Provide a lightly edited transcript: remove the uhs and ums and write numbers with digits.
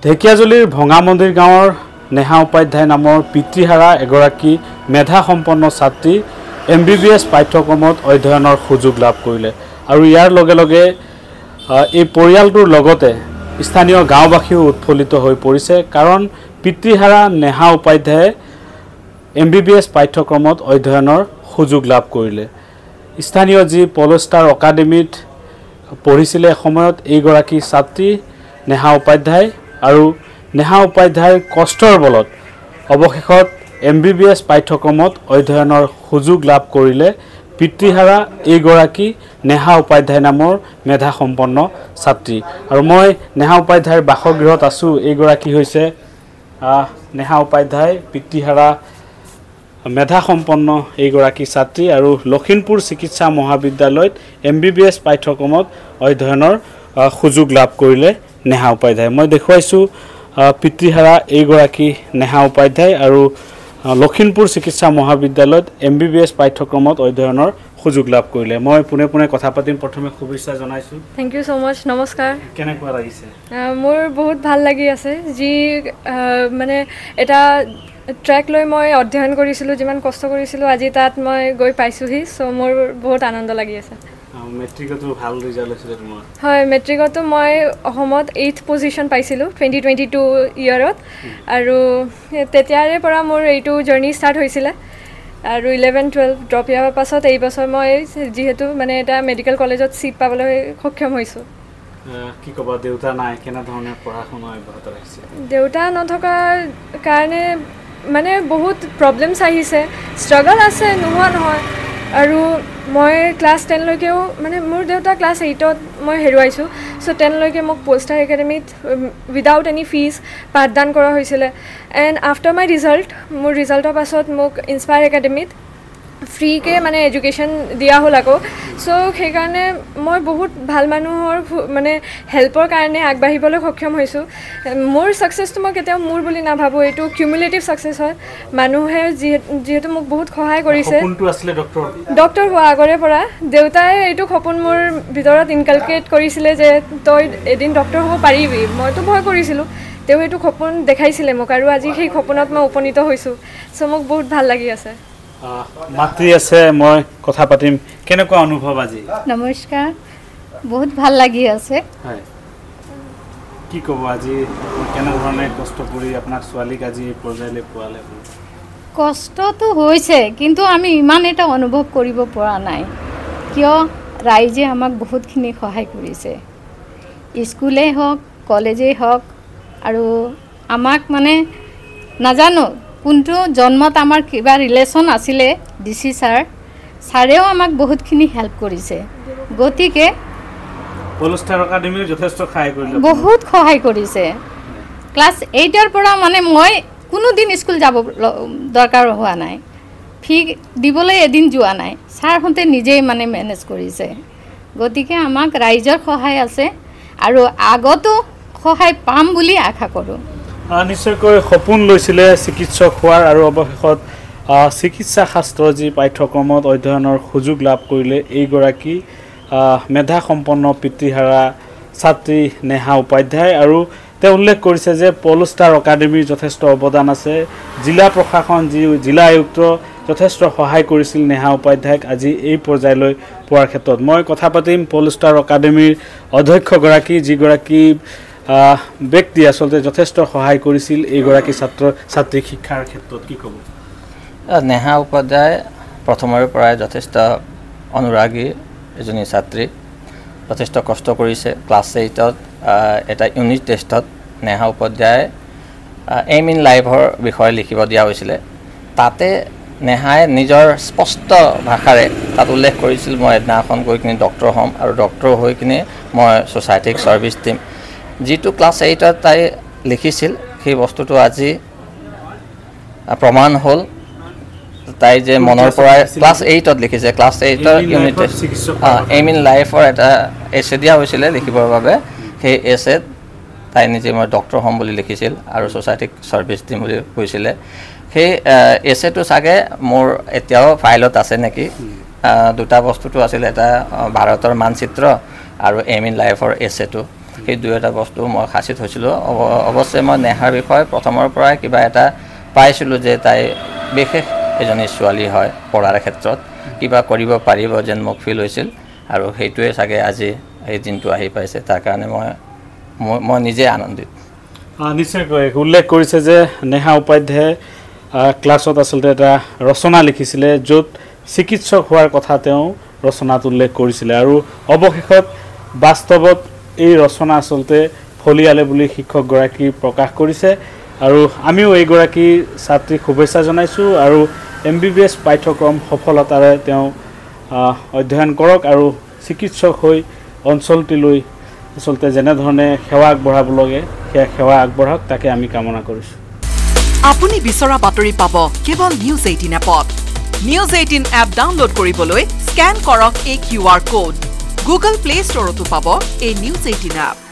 ঢেকিয়াজুলিৰ ভঙা মন্দিৰ গাঁৱৰ নেহা উপাধ্যায় নামৰ পিতৃহাৰা এগৰাকী মেধা সম্পন্ন ছাত্ৰী MBBS পাঠ্যক্ৰমত অধ্যয়নৰ সুযোগ লাভ কৰিলে আৰু ইয়াৰ লগে লগে এই পৰিয়ালটোৰ লগতে স্থানীয় গাঁওবাসীও উৎফুল্লিত হৈ পৰিছে কাৰণ পিতৃহাৰা নেহা উপাধ্যায়ে MBBS পাঠ্যক্ৰমত অধ্যয়নৰ সুযোগ লাভ কৰিলে স্থানীয় যি পলষ্টাৰ একাডেমীত পঢ়িছিলে সময়ত এইগৰাকী ছাত্ৰী নেহা উপাধ্যায় আৰু নেহা উপাধ্যায়ৰ কষ্টৰ বলত অৱশেষত MBBS পাঠ্যক্ৰমত অধ্যয়নৰ সুযোগ লাভ কৰিলে পিতৃহাৰা এইগৰাকী নেহা উপাধ্যায় নামৰ মেধা সম্পন্ন ছাত্ৰী আৰু মই নেহা উপাধ্যায়ৰ বাসগৃহত আছো এইগৰাকী হৈছে নেহা উপাধ্যায় পিতৃহাৰা মেধা সম্পন্ন এইগৰাকী ছাত্ৰী আৰু লখিমপুৰ চিকিৎসা মহাবিদ্যালয়ত MBBS পাঠ্যক্ৰমত অধ্যয়নৰ সুযোগ লাভ কৰিলে নেহা উপাধ্যায় মই দেখুৱাইছো পিতৃহাৰা এইগৰাকী নেহা উপাধ্যায় আৰু লখিমপুৰ চিকিৎসা মহাবিদ্যালয়ত MBBS পাঠ্যক্ৰমত অধ্যয়নৰ সুযোগ লাভ কৰিলে মই পুনে কথা পাতিম প্ৰথমে শুভেচ্ছা জনাইছো থ্যাংক ইউ সো মাচ নমস্কাৰ কেনেকুৱা লাগিছে মোৰ বহুত ভাল লাগি আছে যি মানে এটা ট্ৰেক লৈ মই অধ্যয়ন কৰিছিলো যিমান কষ্ট কৰিছিলো আজি তাত মই গৈ পাইছোহি সো মোৰ বহুত আনন্দ লাগি আছে মেট্ৰিকতো ভাল ৰিজাল্ট হৈছিল তোমাৰ হয় মেট্ৰিকতো মই অসমত 8th পজিশন পাইছিলো 2022 ইয়াৰত আৰু তেতিয়াৰে পৰা মোৰ এইটো জাৰ্নি ষ্টাৰ্ট হৈছিল আৰু 11 12 ড্ৰপ ইয়াৰ পাছত এই বছৰ মই যেহেতু মানে এটা মেডিকেল কলেজত সিট পাবলৈ সক্ষম হৈছো কি কবা দেউতা নাই কেনে ধৰণে পঢ়া-শুনা অব্যাহত ৰাখিছে দেউতা নথকাৰ কাৰণে মানে বহুত প্ৰবলেমছ আহিছে ষ্ট্ৰাগল আছে নোহোৱা নহয় আৰু মই ক্লাছ 10 লৈকেও মানে মোৰ দেউতা ক্লাছ 8ত মই হেৰুৱাইছো সো 10 লৈকে মোক পোষ্টাৰ একাডেমীত উইদাউট এনি ফিজ পাঠদান কৰা হৈছিল এণ্ড আফটাৰ মাই ৰিজাল্ট মোৰ ৰিজাল্টৰ পাছত মোক ইনস্পায়াৰ একাডেমীত ফ্ৰী কে মানে এডুকেশ্যন দিয়া হ'ল আকৌ সো সেইকাৰণে মই বহুত ভাল মানুহৰ মানে হেল্পৰ কাৰণে আগবাঢ়িবলৈ সক্ষম হৈছোঁ মোৰ ছাকচেছটো মই কেতিয়াও মোৰ বুলি নাভাবোঁ এইটো কিউমুলেটিভ ছাকচেছ হয় মানুহে যিহেতু মোক বহুত সহায় কৰিছে কোনটো আছিল ডক্টৰ হোৱা আগৰে পৰা দেউতাই এইটো সপোন মোৰ ভিতৰত ইনকালকেট কৰিছিলে যে তই এদিন ডক্টৰ হ'ব পাৰিবি মইতো ভয় কৰিছিলোঁ তেওঁ এইটো সপোন দেখাইছিলে মোক আৰু আজি সেই সপোনত মই উপনীত হৈছোঁ সো মোক বহুত ভাল লাগি আছে মাতৃ আছে মই কথা পাতিম কেনেকুৱা অনুভৱ আজি নমস্কাৰ বহুত ভাল লাগি আছে হয় কি ক'ব আজি কেনে ধৰণে কষ্ট কৰি আপোনাক ছোৱালীক আজি পৰ্যায়লৈ পোৱালে কষ্টটো হৈছে কিন্তু আমি ইমান এটা অনুভৱ কৰিব পৰা নাই কিয় ৰাইজে আমাক বহুতখিনি সহায় কৰিছে স্কুলেই হওক কলেজেই হওক আৰু আমাক মানে নাজানো কোনটো জন্মত আমাৰ কিবা ৰিলেশ্যন আছিলে ডিসি ছাৰেও আমাক বহুতখিনি হেল্প কৰিছে গতিকে পলষ্টাৰ একাডেমীৰ যথেষ্ট সহায় কৰিলে বহুত সহায় কৰিছে ক্লাছ 8ৰ পৰা মানে মই কোনো দিন স্কুল যাব দৰকাৰ হোৱা নাই ফি দিবলৈ এদিন যোৱা নাই ছাৰহঁতে নিজেই মানে মেনেজ কৰিছে গতিকে আমাক ৰাইজৰ সহায় আছে আৰু আগতো সহায় পাম বুলি আশা কৰোঁ নিশ্চয়কৈ সপোন লৈছিলে চিকিৎসক হোৱাৰ আৰু অৱশেষত চিকিৎসা শাস্ত্ৰ যি পাঠ্যক্ৰমত অধ্যয়নৰ সুযোগ লাভ কৰিলে এইগৰাকী মেধা সম্পন্ন পিতৃহাৰা ছাত্ৰী নেহা উপাধ্যায় আৰু তেওঁ উল্লেখ কৰিছে যে পলষ্টাৰ একাডেমীৰ যথেষ্ট অৱদান আছে জিলা প্ৰশাসন জিলা আয়ুক্ত যথেষ্ট সহায় কৰিছিল নেহা উপাধ্যায়ক আজি এই পৰ্যায়লৈ পোৱাৰ ক্ষেত্ৰত মই কথা পাতিম পলষ্টাৰ একাডেমীৰ অধ্যক্ষগৰাকী যিগৰাকী ব্যক্তি আসলে যথেষ্ট সহায় কৰিছিল এইগৰাকী ছাত্ৰী শিক্ষাৰ ক্ষেত্ৰত কি ক'ব নেহা উপাধ্যায় প্ৰথমৰে পৰাই যথেষ্ট অনুৰাগী এজনী ছাত্ৰী যথেষ্ট কষ্ট কৰিছে ক্লাছ 8ত এটা ইউনিট টেষ্টত নেহা উপাধ্যায় এম ইন লাইফৰ বিষয়ে লিখিব দিয়া হৈছিলে তাতে নেহাই নিজৰ স্পষ্ট ভাষাৰে তাত উল্লেখ কৰিছিল মই এদিনাখন গৈ কিনে ডক্টৰ হ'ম আৰু ডক্টৰ হৈ কিনে মই ছ'চাইটিক ছাৰ্ভিচ দিম যিটো ক্লাছ 8ত তাই লিখিছিল সেই বস্তুটো আজি প্ৰমাণ হ'ল তাই যে মনৰ পৰা ক্লাছ 8ত লিখিছে ক্লাছ 8ৰ ইউনিট এম ইন লাইফৰ এটা এছে দিয়া হৈছিলে লিখিবৰ বাবে সেই এছেত তাই নিজে মই ডক্টৰ হ'ম বুলি লিখিছিল আৰু ছ'চাইটিক ছাৰ্ভিচ দিম বুলি কৈছিলে সেই এছেটো চাগে মোৰ এতিয়াও ফাইলত আছে নেকি দুটা বস্তুটো আছিল এটা ভাৰতৰ মানচিত্ৰ আৰু এম ইন লাইফৰ এছেটো সেই দুই এটা বস্তু মই সাঁচি থৈছিলোঁ অৱশ্যে মই নেহাৰ বিষয়ে প্ৰথমৰ পৰাই কিবা এটা পাইছিলোঁ যে তাই বিশেষ এজনী ছোৱালী হয় পঢ়াৰ ক্ষেত্ৰত কিবা কৰিব পাৰিব যেন মোক ফিল হৈছিল আৰু সেইটোৱে চাগে আজি এই দিনটো আহি পাইছে তাৰ কাৰণে মই নিজে আনন্দিত নিশ্চয়কৈ উল্লেখ কৰিছে যে নেহা উপাধ্যায়ে ক্লাছত আচলতে এটা ৰচনা লিখিছিলে য'ত চিকিৎসক হোৱাৰ কথা তেওঁ ৰচনাত উল্লেখ কৰিছিলে আৰু অৱশেষত বাস্তৱত এই ৰচনা আচলতে ফলিয়ালে বুলি শিক্ষকগৰাকী প্ৰকাশ কৰিছে আৰু আমিও এইগৰাকী ছাত্ৰীক শুভেচ্ছা জনাইছোঁ আৰু MBBS পাঠ্যক্ৰম সফলতাৰে তেওঁ অধ্যয়ন কৰক আৰু চিকিৎসক হৈ অঞ্চলটিলৈ আচলতে যেনেধৰণে সেৱা আগবঢ়াব লাগে সেয়া সেৱা আগবঢ়াওক তাকে আমি কামনা কৰিছোঁ আপুনি বিচৰা বাতৰি পাব কেৱল নিউজ 18 এপত নিউজ 18 এপ ডাউনলোড কৰিবলৈ স্ক্যান কৰক এই QR কোড গুগল প্লে ষ্টৰতো পাব এই নিউজ 18 এপ